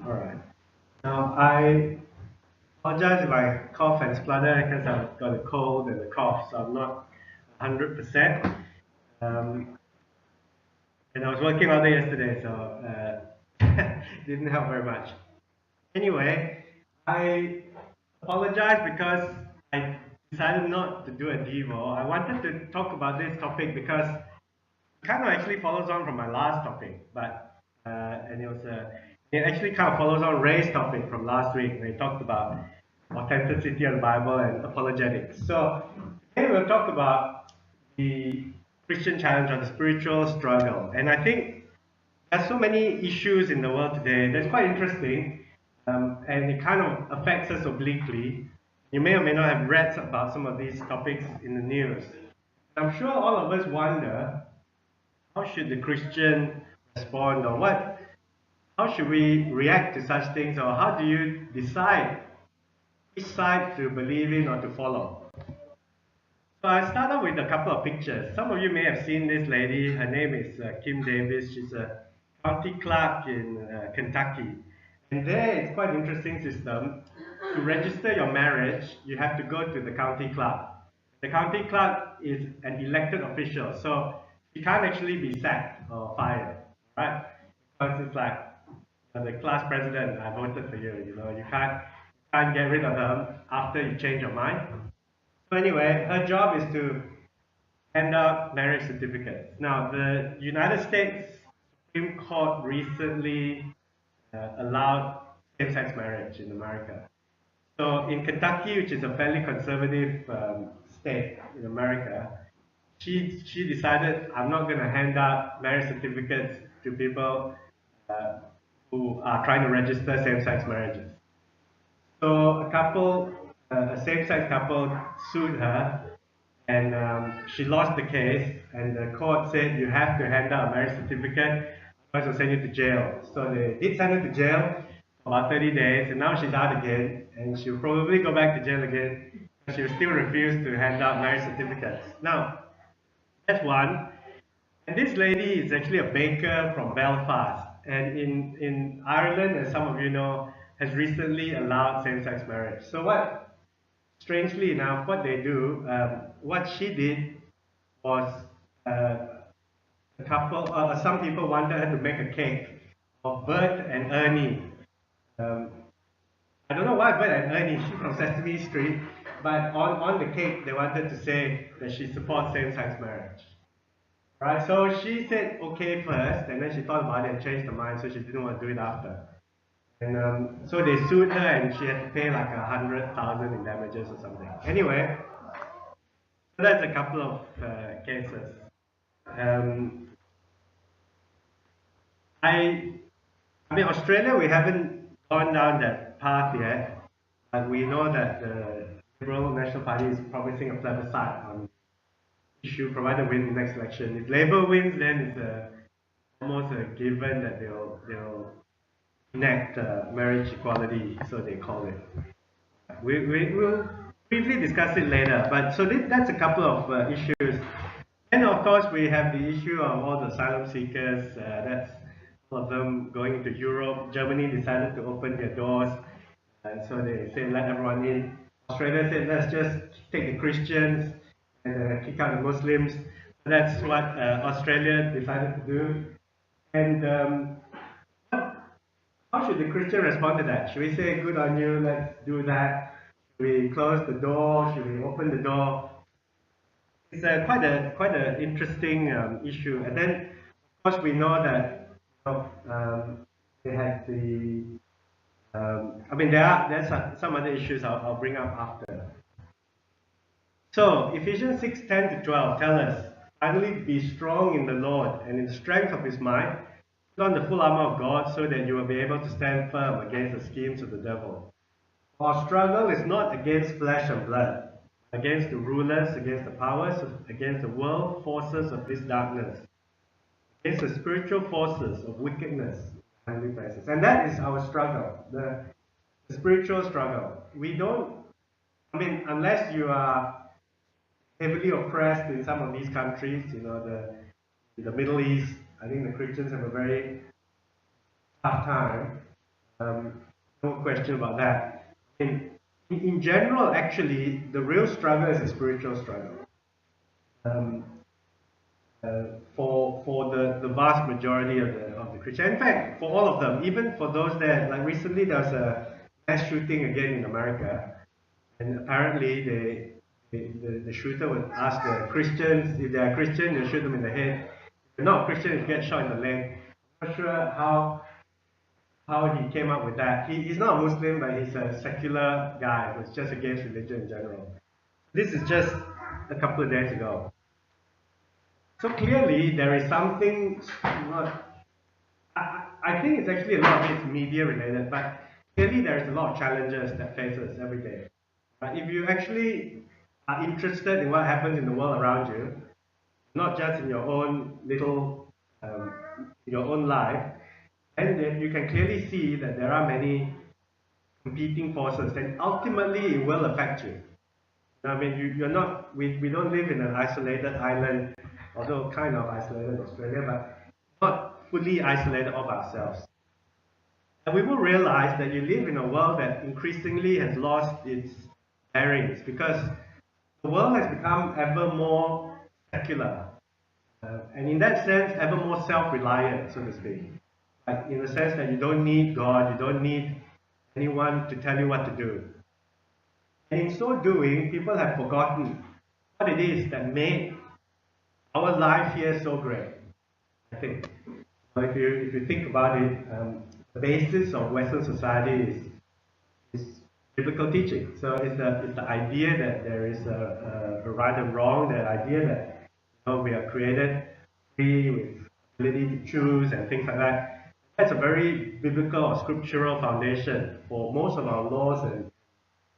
Alright. Now, I apologize if I cough and splutter because I've got a cold and a cough, so I'm not 100%. Um, and I was working all day yesterday, so didn't help very much. Anyway, I apologize because I decided not to do a Devo. I wanted to talk about this topic because it kind of actually follows on from my last topic, but and it actually kind of follows on Ray's topic from last week when he talked about authenticity of the Bible and apologetics. So today we'll talk about the Christian challenge or the spiritual struggle, and I think there's so many issues in the world today that's quite interesting, and it kind of affects us obliquely. You may or may not have read about some of these topics in the news. I'm sure all of us wonder how should the Christian respond, or how should we react to such things, or how do you decide which side to believe in or to follow? So I start off with a couple of pictures. Some of you may have seen this lady. Her name is Kim Davis. She's a county clerk in Kentucky. And there it's quite an interesting system. To register your marriage, you have to go to the county clerk. The county clerk is an elected official, so she can't actually be sacked or fired, right? Because it's like the class president, I voted for you. You can't get rid of her after you change your mind. So anyway, her job is to hand out marriage certificates. Now, the United States Supreme Court recently allowed same-sex marriage in America. So in Kentucky, which is a fairly conservative state in America, she decided, I'm not going to hand out marriage certificates to people uh, who are trying to register same-sex marriages. So a same-sex couple sued her, and she lost the case. And the court said you have to hand out a marriage certificate, otherwise they'll send you to jail. So they did send her to jail for about 30 days, and now she's out again, and she'll probably go back to jail again. But she'll still refuse to hand out marriage certificates. Now, that's one. And this lady is actually a baker from Belfast. And in Ireland, as some of you know, has recently allowed same-sex marriage. So strangely enough, what they do, what she did was uh, some people wanted her to make a cake of Bert and Ernie. Um, I don't know why Bert and Ernie from Sesame Street, but on the cake they wanted to say that she supports same-sex marriage. Right, so she said okay first, and then she thought about it and changed her mind, so she didn't want to do it after. And so they sued her, and she had to pay like 100,000 in damages or something. Anyway, so that's a couple of cases. Um, I, I mean, Australia, we haven't gone down that path yet, but we know that the Liberal National Party is promising a plebiscite on issue provided win the next election. If Labour wins, then it's almost a given that they'll enact marriage equality, so they call it. We'll briefly discuss it later, but so that's a couple of issues. And of course, we have the issue of all the asylum seekers. That's all of them going into Europe. Germany decided to open their doors, so they say let everyone in. Australia said let's just take the Christians and kick out the Muslims. That's what Australia decided to do. And how should the Christian respond to that? Should we say, good on you, let's do that? Should we close the door? Should we open the door? It's quite an interesting issue. And then, of course, we know that they had I mean, there's some other issues I'll bring up after. So, Ephesians 6:10-12 tell us, finally be strong in the Lord and in the strength of his might. Put on the full armor of God so that you will be able to stand firm against the schemes of the devil. Our struggle is not against flesh and blood, against the rulers, against the powers, against the world forces of this darkness, against the spiritual forces of wickedness in heavenly places. And that is our struggle, the spiritual struggle. We don't, I mean, unless you are heavily oppressed in some of these countries, the Middle East, I think the Christians have a very tough time. No question about that. In general, actually, the real struggle is a spiritual struggle. Um, for the vast majority of the Christians. In fact, for all of them, even for those that, like recently there was a mass shooting again in America, and apparently the shooter would ask the Christians, if they are Christian, they'll shoot them in the head. If they're not Christian, they get shot in the leg. I'm not sure how he came up with that. He's not a Muslim, but he's a secular guy who's just against religion in general. This is just a couple of days ago. So clearly, there is something. I think it's actually a lot of it's media related, but clearly there is a lot of challenges that face us every day. If you actually are interested in what happens in the world around you, not just in your own little, in your own life, then you can clearly see that there are many competing forces, and ultimately it will affect you. I mean, you're not, we don't live in an isolated island, although kind of isolated in Australia, but not fully isolated of ourselves. And we will realize that you live in a world that increasingly has lost its bearings because the world has become ever more secular. And in that sense, ever more self-reliant, so to speak. Like in the sense that you don't need God, you don't need anyone to tell you what to do. And in so doing, people have forgotten what it is that made our life here so great, I think. If you think about it, the basis of Western society is biblical teaching. So it's the idea that there is a right and wrong, the idea that we are created free with ability to choose and things like that. That's a very biblical or scriptural foundation for most of our laws and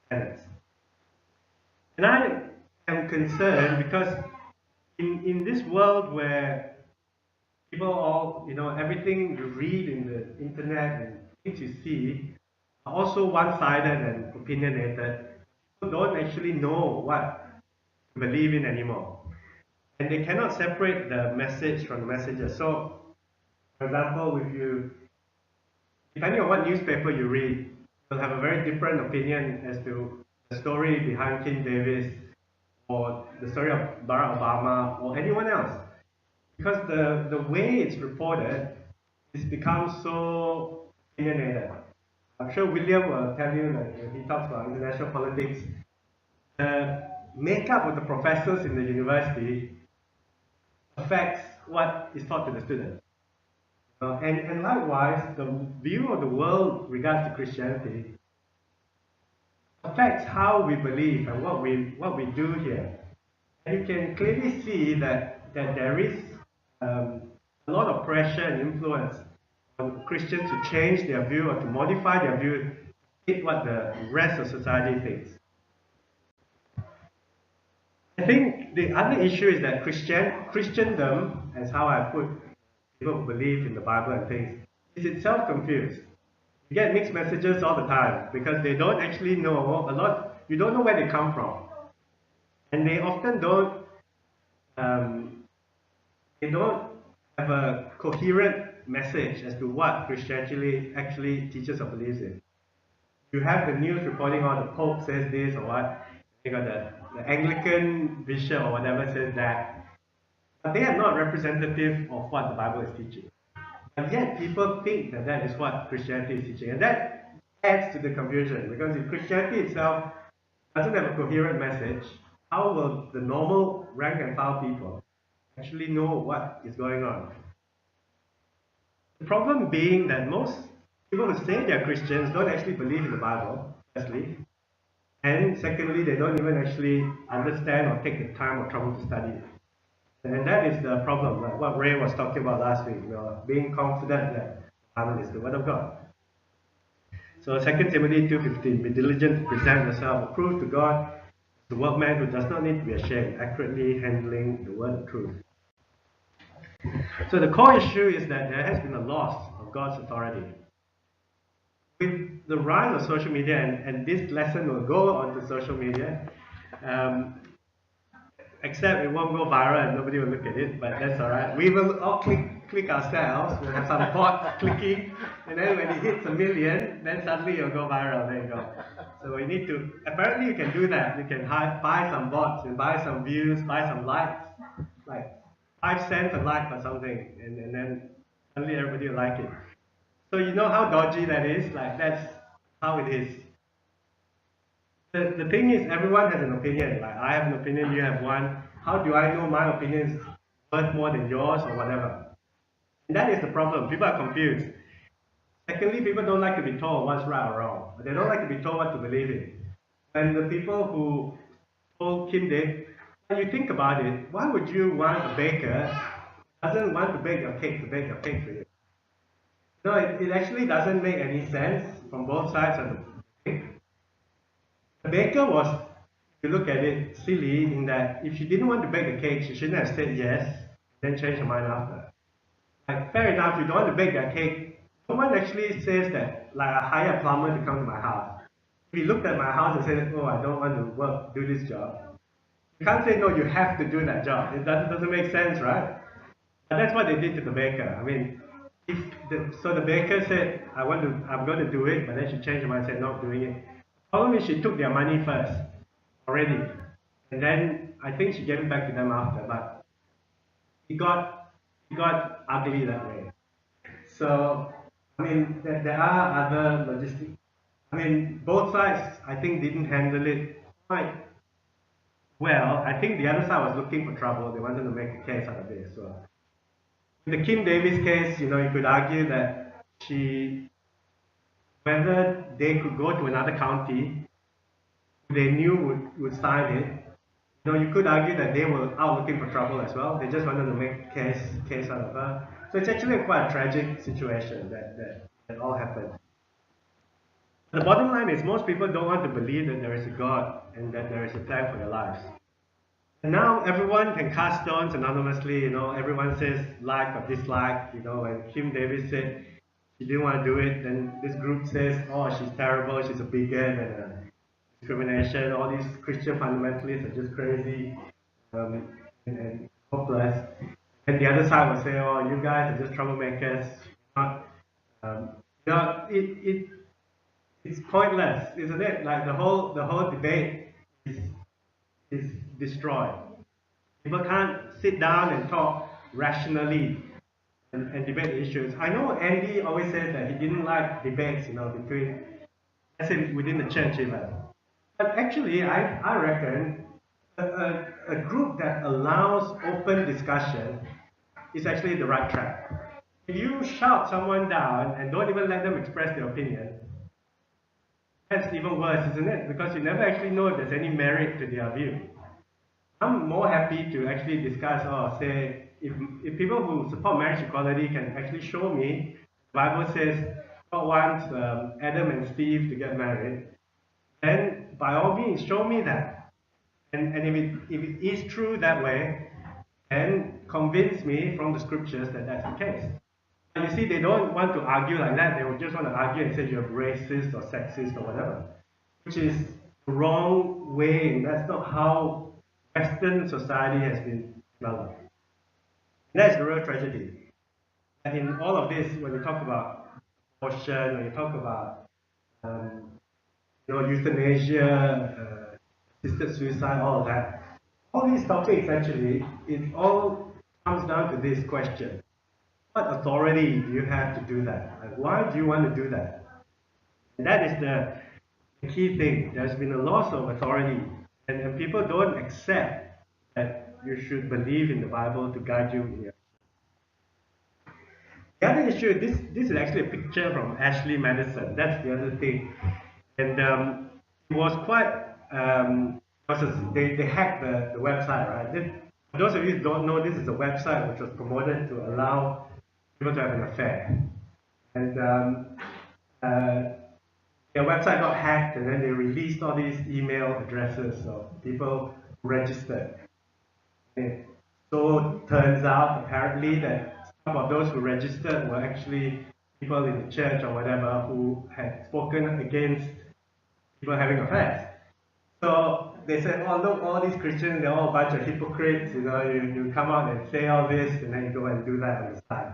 tenets. And I am concerned because in this world where people all, everything you read in the internet and things you see are also one-sided and opinionated. People don't actually know what to believe in anymore. And they cannot separate the message from the messenger. So, for example, depending on what newspaper you read, you'll have a very different opinion as to the story behind King Davis or the story of Barack Obama or anyone else. Because the way it's reported it's become so opinionated. I'm sure William will tell you that when he talks about international politics, the makeup of the professors in the university affects what is taught to the students. And likewise, the view of the world regards to Christianity affects how we believe and what we do here. And you can clearly see that there is a lot of pressure and influence on Christians to change their view or to modify their view to fit what the rest of society thinks. I think the other issue is that Christendom, as how I put people who believe in the Bible and things, is itself confused. You get mixed messages all the time because they don't actually know you don't know where they come from. And they often they don't have a coherent message as to what Christianity actually teaches or believes in. You have the news reporting on the Pope says this or what, you got the Anglican bishop or whatever says that, but they are not representative of what the Bible is teaching. And yet people think that that is what Christianity is teaching, and that adds to the confusion because if Christianity itself doesn't have a coherent message, how will the normal rank and file people actually know what is going on? The problem being that most people who say they're Christians don't actually believe in the Bible, firstly. And secondly, they don't even actually understand or take the time or trouble to study it. And that is the problem, like what Ray was talking about last week, being confident that the Bible is the Word of God. So 2 Timothy 2:15, be diligent to present yourself approved to God, the workman who does not need to be ashamed, accurately handling the word of truth. So the core issue is that there has been a loss of God's authority. With the rise of social media, and this lesson will go onto social media, except it won't go viral and nobody will look at it, but that's alright. We will all click click ourselves. We'll have some bot clicking, and then when it hits 1 million, then suddenly you'll go viral. There you go. So we need to. Apparently, you can do that. You can buy some bots and buy some views, buy some likes, like 5 cents a like or something, and then suddenly everybody will like it. So you know how dodgy that is. Like that's how it is. The thing is, everyone has an opinion. Like I have an opinion, you have one. How do I know my opinion is worth more than yours or whatever? And that is the problem. People are confused. Secondly, people don't like to be told what's right or wrong. They don't like to be told what to believe in. And the people who told Kim Dae, when you think about it, why would you want a baker who doesn't want to bake your cake to bake your cake for you? No, it actually doesn't make any sense from both sides of the cake. The baker was, if you look at it, silly in that if she didn't want to bake the cake, she shouldn't have said yes, then change her mind after. Like, fair enough, you don't want to bake that cake. No one actually says that, like, I hire a plumber to come to my house. If he looked at my house and said, oh, I don't want to do this job, you can't say, no, you have to do that job. It doesn't make sense, right? But that's what they did to the baker. I mean, so the baker said, I'm going to do it, but then she changed her mind and said, not doing it. The problem is she took their money first, already. And then I think she gave it back to them after, but it got ugly that way. So, I mean, there are other logistics. I mean, both sides, I think, didn't handle it quite well. I think the other side was looking for trouble. They wanted to make a case out of this. So, in the Kim Davis case, you could argue that whether they could go to another county, they knew would sign it. You could argue that they were out looking for trouble as well. They just wanted to make a case out of her. So it's actually quite a tragic situation that all happened. The bottom line is most people don't want to believe that there is a God and that there is a plan for their lives. And now everyone can cast stones anonymously. Everyone says like or dislike. When Kim Davis said she didn't want to do it, then this group says, oh, she's terrible, she's a bigot and discrimination. All these Christian fundamentalists are just crazy and hopeless. And the other side will say, oh, you guys are just troublemakers. Not, it's pointless, isn't it? Like the whole debate is destroyed. People can't sit down and talk rationally and debate issues. I know Andy always says that he didn't like debates, between, let's say, within the church even. But actually, I reckon a group that allows open discussion is actually the right track. If you shout someone down and don't even let them express their opinion, that's even worse, isn't it? Because you never actually know if there's any merit to their view. I'm more happy to actually discuss, or say, if people who support marriage equality can actually show me, the Bible says God wants Adam and Steve to get married, then by all means, show me that. And if it is true that way, then convince me from the scriptures that that's the case. And you see, they don't want to argue like that. They would just want to argue and say you're racist or sexist or whatever, which is the wrong way, and that's not how Western society has been developed. And that's the real tragedy. And in all of this, when you talk about abortion, when you talk about euthanasia, assisted suicide, all of that, all these topics actually, it all comes down to this question. What authority do you have to do that? Like, why do you want to do that? And that is the key thing. There's been a loss of authority, and people don't accept that you should believe in the Bible to guide you in your. The other issue, this is actually a picture from Ashley Madison. That's the other thing. And it was quite, they hacked the website, right? For those of you who don't know, this is a website which was promoted to allow people to have an affair. And their website got hacked, and then they released all these email addresses of people who registered. And so turns out, apparently, that some of those who registered were actually people in the church or whatever who had spoken against people having affairs. So they said, oh, look, all these Christians, they're all a bunch of hypocrites. You come out and say all this, and then you go and do that on the side.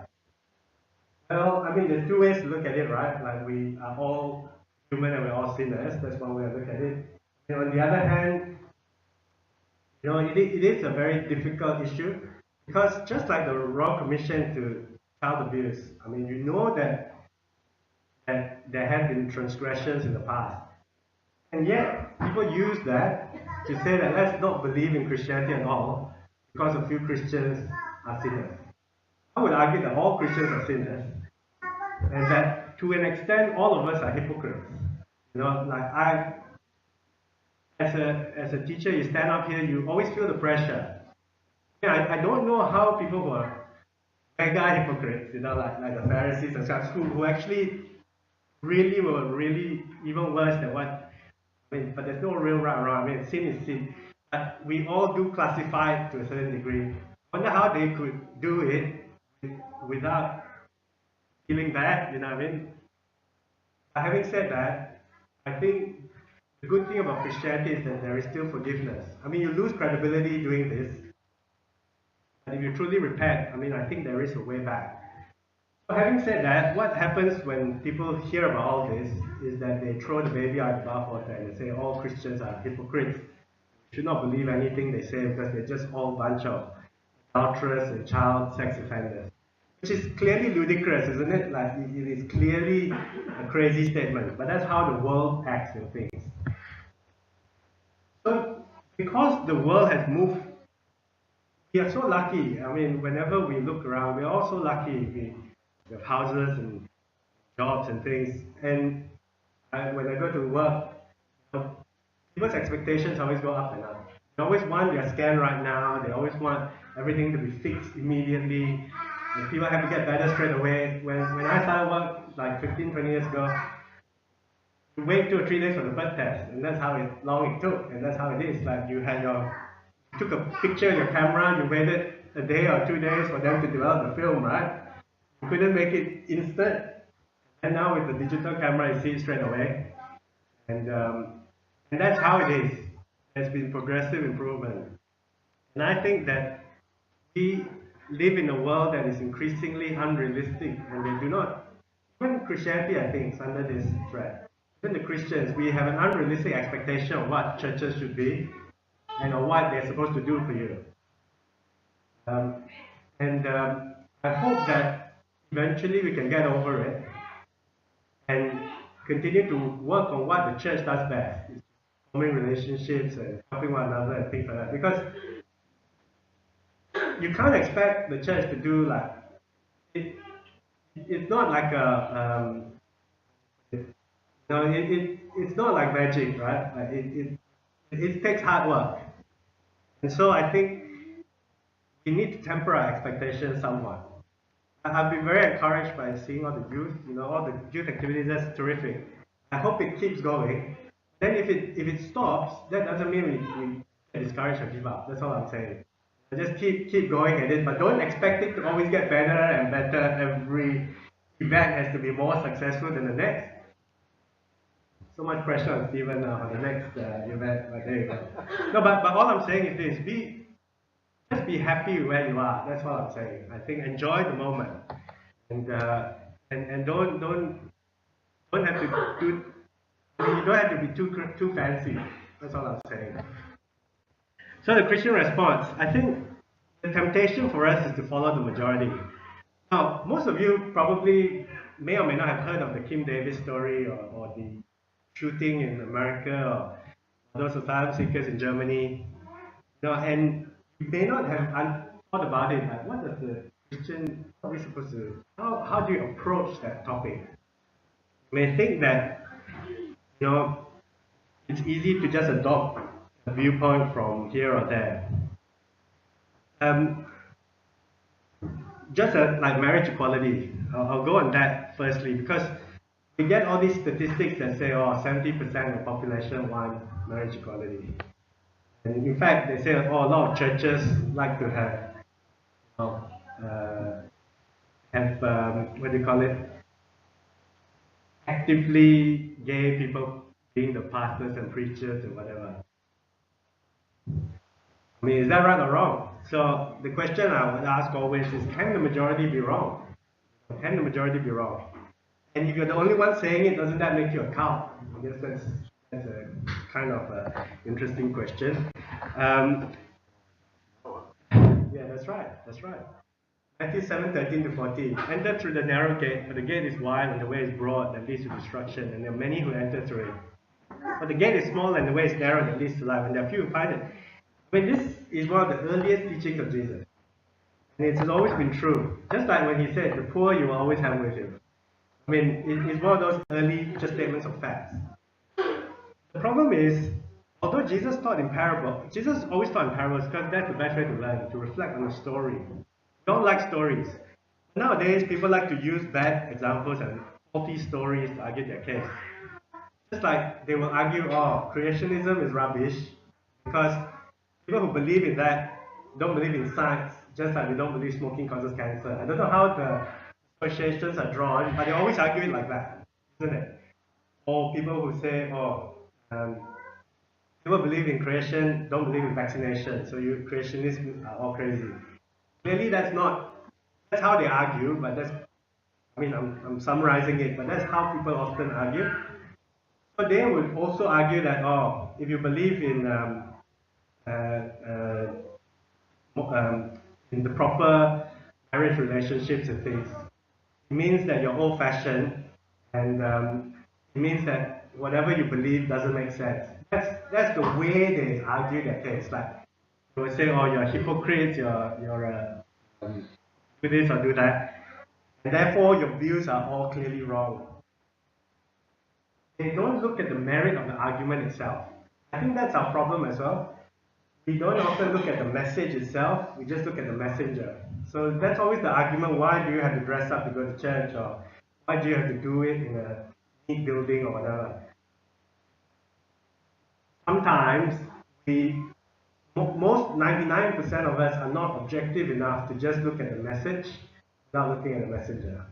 Well, I mean, there's two ways to look at it, right? Like we are all human and we're all sinners. That's one way to look at it. And on the other hand, it is a very difficult issue because just like the Royal Commission to child abuse, I mean, you know that there have been transgressions in the past. And yet, people use that to say that let's not believe in Christianity at all because a few Christians are sinners. I would argue that all Christians are sinners and that to an extent, all of us are hypocrites. Like as a teacher, you stand up here, you always feel the pressure. Yeah, I don't know how people who are mega hypocrites, like the Pharisees and such, who actually really were really even worse than what, I mean, but there's no real right or wrong. I mean, sin is sin. But we all do classify it to a certain degree. I wonder how they could do it without feeling bad, you know what I mean? But having said that, I think the good thing about Christianity is that there is still forgiveness. I mean, you lose credibility doing this, but if you truly repent, I mean, I think there is a way back. So having said that, what happens when people hear about all this is that they throw the baby out of the bathwater and they say all Christians are hypocrites. You should not believe anything they say because they're just all a bunch of adulterers and child sex offenders. Which is clearly ludicrous, isn't it? Like, it is clearly a crazy statement, but that's how the world acts in things. So, because the world has moved, we are so lucky. I mean, whenever we look around, we're all so lucky. We have houses and jobs and things. And when I go to work, people's expectations always go up and up. They always want their scan right now. They always want everything to be fixed immediately. And people have to get better straight away. When I started work like 15, 20 years ago, you wait 2 or 3 days for the blood test, and that's how long it took, and that's how it is. Like you took a picture of your camera, you waited a day or 2 days for them to develop the film, right? You couldn't make it instant, and now with the digital camera, you see it straight away, and that's how it is. There's been progressive improvement, and I think that we live in a world that is increasingly unrealistic, and they do not. Even Christianity, I think, is under this threat. Even the Christians, we have an unrealistic expectation of what churches should be and of what they're supposed to do for you. And I hope that eventually we can get over it and continue to work on what the church does best, forming relationships and helping one another and things like that. Because you can't expect the church to do like it's not like it's not like magic, right? Like it takes hard work, and so I think we need to temper our expectations somewhat. I've been very encouraged by seeing all the youth, all the youth activities. That's terrific. I hope it keeps going. Then if it stops, that doesn't mean we get discouraged or give up. That's all I'm saying. Just keep going at it, but don't expect it to always get better and better. Every event has to be more successful than the next. So much pressure on Stephen on the next event, but there you go. No, but all I'm saying is this: just be happy where you are. That's what I'm saying. I think enjoy the moment, and don't have to do. I mean, you don't have to be too fancy. That's all I'm saying. So the Christian response, I think the temptation for us is to follow the majority. Now, most of you probably may or may not have heard of the Kim Davis story or the shooting in America or those asylum seekers in Germany. And you may not have thought about it, like what does the Christian, what are we supposed to, how do you approach that topic? You may think that, it's easy to just adopt a viewpoint from here or there. Just like marriage equality, I'll go on that firstly because we get all these statistics that say, 70% of the population want marriage equality. And in fact, they say, a lot of churches like to have what do you call it? Actively gay people being the pastors and preachers and whatever. I mean, is that right or wrong? So the question I would ask always is, can the majority be wrong? Can the majority be wrong? And if you're the only one saying it, doesn't that make you a cult? I guess that's a kind of interesting question. Um, yeah, that's right. That's right. Matthew 7:13 to 14. Enter through the narrow gate, for the gate is wide and the way is broad that leads to destruction, and there are many who enter through it. But the gate is small and the way is narrow that leads to life, and there are few who find it. I mean, this is one of the earliest teachings of Jesus. And it's always been true. Just like when he said, the poor you will always have with you. I mean, it's one of those early just statements of facts. The problem is, although Jesus taught in parables, Jesus always taught in parables because that's the best way to learn, to reflect on the story. We don't like stories. Nowadays, people like to use bad examples and faulty stories to argue their case. Just like they will argue, oh, creationism is rubbish because people who believe in that don't believe in science, just like they don't believe smoking causes cancer. I don't know how the associations are drawn, but they always argue it like that, isn't it? Or people who say, oh, people believe in creation, don't believe in vaccination, so you creationists are all crazy. Clearly, that's how they argue, but I mean, I'm summarizing it, but that's how people often argue. So they would also argue that, oh, if you believe uh, uh, in the proper marriage relationships and things, it means that you're old-fashioned, and it means that whatever you believe doesn't make sense. That's the way they argue their case. Like they would say, "Oh, you're hypocrites. You're do this or do that, and therefore your views are all clearly wrong." They don't look at the merit of the argument itself. I think that's our problem as well. We don't often look at the message itself, we just look at the messenger. So that's always the argument, why do you have to dress up to go to church, or why do you have to do it in a neat building or whatever. Sometimes most 99% of us are not objective enough to just look at the message without looking at the messenger.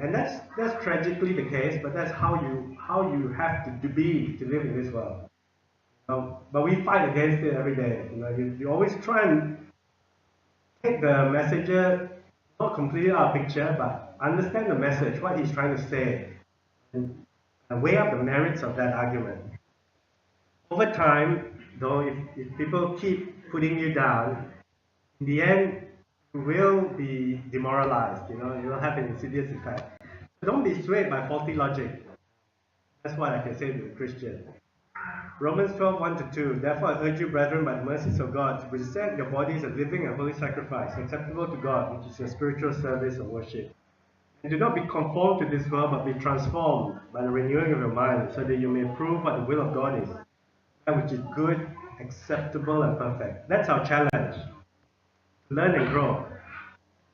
And that's tragically the case, but that's how you have to be to live in this world. But we fight against it every day. You always try and take the messenger not completely out of picture, but understand the message, what he's trying to say, and weigh up the merits of that argument. Over time, though, if people keep putting you down, in the end, you will be demoralized. You will have an insidious effect. So don't be swayed by faulty logic. That's what I can say to a Christian. Romans 12:1-2. Therefore, I urge you, brethren, by the mercies of God, to present your bodies a living and holy sacrifice, acceptable to God, which is your spiritual service of worship. And do not be conformed to this world, but be transformed by the renewing of your mind, so that you may prove what the will of God is, that which is good, acceptable, and perfect. That's our challenge. Learn and grow.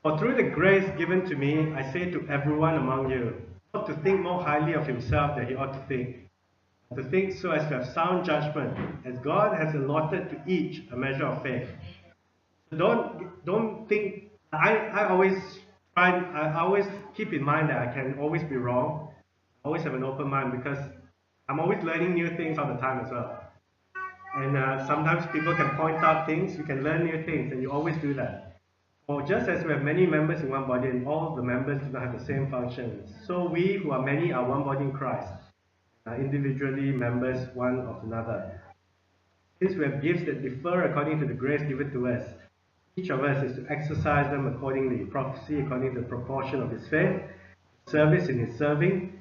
For through the grace given to me, I say to everyone among you, not to think more highly of himself than he ought to think so as to have sound judgment, as God has allotted to each a measure of faith. So don't think. I always keep in mind that I can always be wrong. I always have an open mind because I'm always learning new things all the time as well. And sometimes people can point out things. You can learn new things, and you always do that. Or just as we have many members in one body, and all of the members do not have the same functions, so we who are many are one body in Christ, individually members one of another. Since we have gifts that differ according to the grace given to us, each of us is to exercise them accordingly. Prophecy according to the proportion of his faith, service in his serving,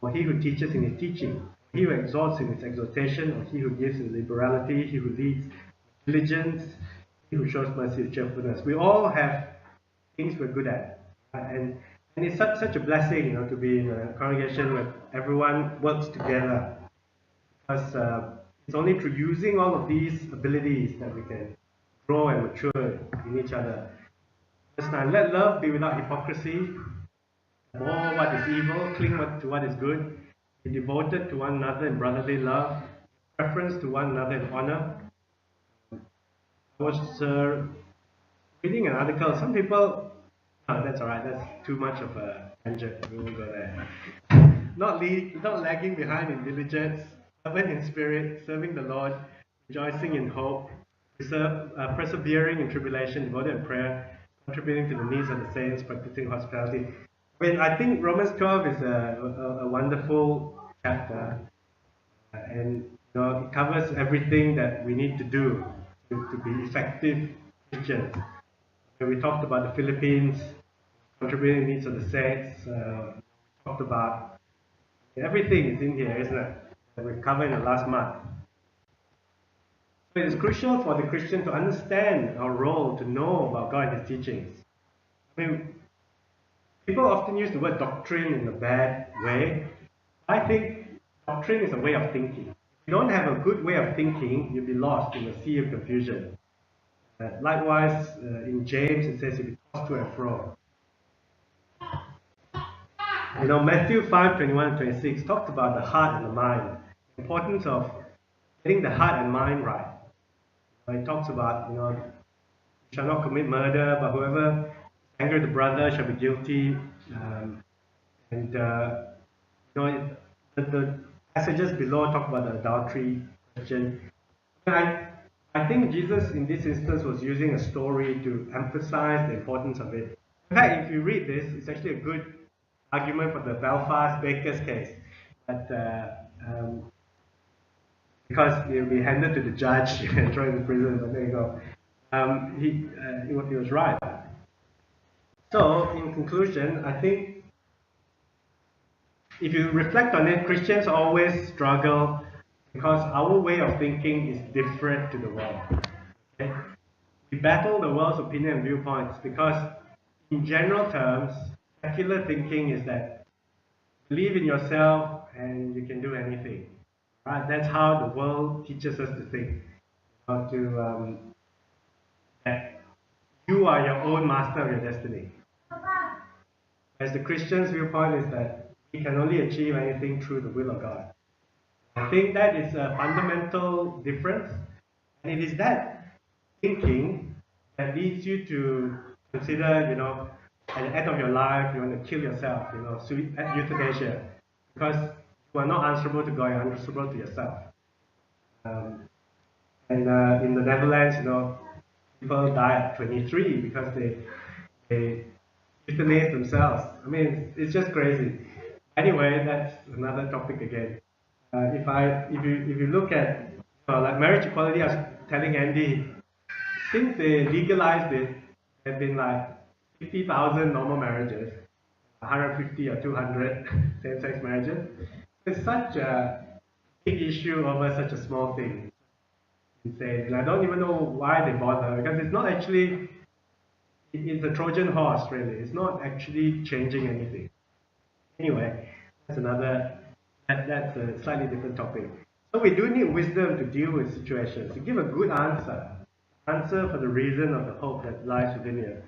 or he who teaches in his teaching, he who exhorts in his exhortation, or he who gives in liberality, he who leads with diligence, he who shows mercy with cheerfulness. We all have things we're good at, and it's such a blessing, to be in a congregation where everyone works together, because it's only through using all of these abilities that we can grow and mature in each other. Just now, let love be without hypocrisy. Abhor what is evil, cling to what is good. Be devoted to one another in brotherly love, preference to one another in honor. I was reading an article. Some people, oh, that's all right. That's too much of a tangent. We won't go there. Not lagging behind in diligence, fervent in spirit, serving the Lord, rejoicing in hope, persevering in tribulation, devoted in prayer, contributing to the needs of the saints, practicing hospitality. I mean, I think Romans 12 is a wonderful chapter, and it covers everything that we need to do to be effective Christians. We talked about the Philippines, contributing needs of the saints. Talked about everything is in here, isn't it? That we covered in the last month. So it is crucial for the Christian to understand our role, to know about God and His teachings. I mean, people often use the word doctrine in a bad way. I think doctrine is a way of thinking. If you don't have a good way of thinking, you'll be lost in a sea of confusion. Likewise, in James, it says you'll be tossed to and fro. Matthew 5:21 and 26 talks about the heart and the mind, the importance of getting the heart and mind right. It talks about, you shall not commit murder, but whoever angered the brother shall be guilty. And the passages below talk about the adultery question. I think Jesus in this instance was using a story to emphasize the importance of it. In fact, if you read this, it's actually a good argument for the Belfast Bakers case. But because he'll be handed to the judge and thrown in prison, but there you go. He was right. So, in conclusion, I think if you reflect on it, Christians always struggle because our way of thinking is different to the world. Okay? We battle the world's opinion and viewpoints because, in general terms, secular thinking is that believe in yourself and you can do anything. Right? That's how the world teaches us to think. That you are your own master of your destiny. As the Christian's viewpoint is that we can only achieve anything through the will of God. I think that is a fundamental difference, and it is that thinking that leads you to consider, at the end of your life, you want to kill yourself, euthanasia, because you are not answerable to God, you're answerable to yourself. And in the Netherlands, people die at 23 because they euthanize themselves. I mean, it's just crazy. Anyway, that's another topic again. If you look at like marriage equality, I was telling Andy, since they legalized it, there have been like 50,000 normal marriages, 150 or 200 same-sex marriages. It's such a big issue over such a small thing. Insane. And I don't even know why they bother, because it's not actually, it's a Trojan horse, really. It's not actually changing anything. Anyway, that's a slightly different topic. So we do need wisdom to deal with situations, to give a good answer for the reason of the hope that lies within you.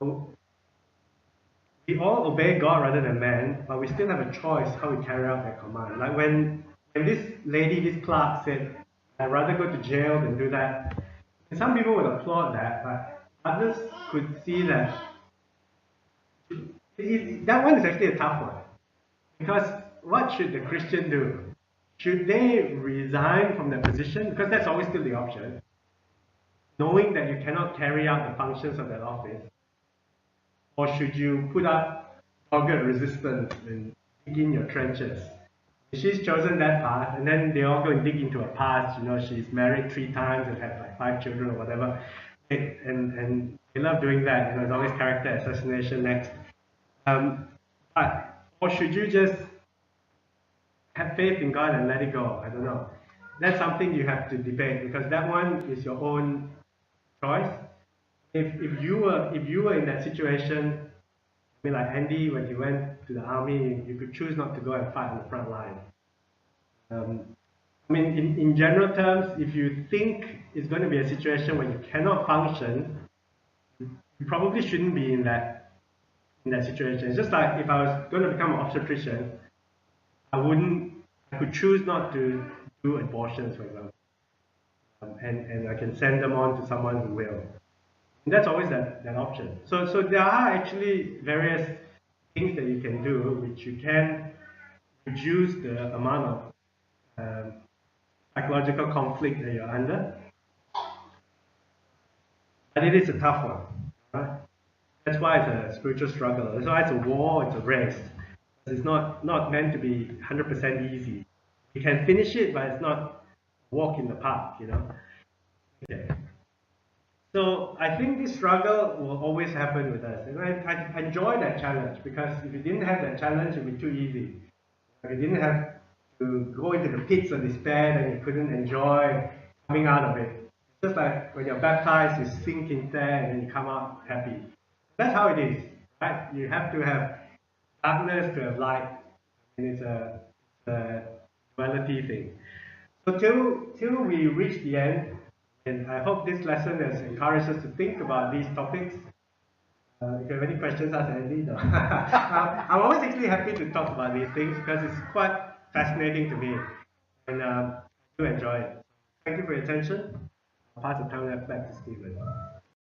So we all obey God rather than man, but we still have a choice how we carry out that command. Like when this lady, this clerk said, I'd rather go to jail than do that. And some people would applaud that, but others could see that that one is actually a tough one. Because what should the Christian do? Should they resign from their position? Because that's always still the option. Knowing that you cannot carry out the functions of that office. Or should you put up dogged resistance and dig in your trenches? She's chosen that path, and then they all go and dig into her past. She's married 3 times and had like 5 children or whatever. And they love doing that. There's always character assassination next. Or should you just have faith in God and let it go? I don't know. That's something you have to debate, because that one is your own choice. If you were in that situation, I mean, like Andy, when he went to the army, you could choose not to go and fight on the front line. I mean, in general terms, if you think it's going to be a situation where you cannot function, you probably shouldn't be in that situation. It's just like if I was going to become an obstetrician, I could choose not to do abortions, for example. And I can send them on to someone who will. And that's always that option. So there are actually various things that you can do which you can reduce the amount of psychological conflict that you're under. But it is a tough one. Right? That's why it's a spiritual struggle. That's why it's a war, it's a race. It's not meant to be 100% easy. You can finish it, but it's not a walk in the park, you know. Okay. So I think this struggle will always happen with us. And I enjoy that challenge because if you didn't have that challenge, it would be too easy. If you didn't have to go into the pits of despair, then you couldn't enjoy coming out of it. Just like when you're baptized, you sink in there and then you come out happy. That's how it is, right? You have to have darkness to have light, and it's a duality thing. So till we reach the end, and I hope this lesson has encouraged us to think about these topics. If you have any questions, ask Andy. No. I'm always actually happy to talk about these things because it's quite fascinating to me, and I do enjoy it. Thank you for your attention. I'll pass the time back to Stephen.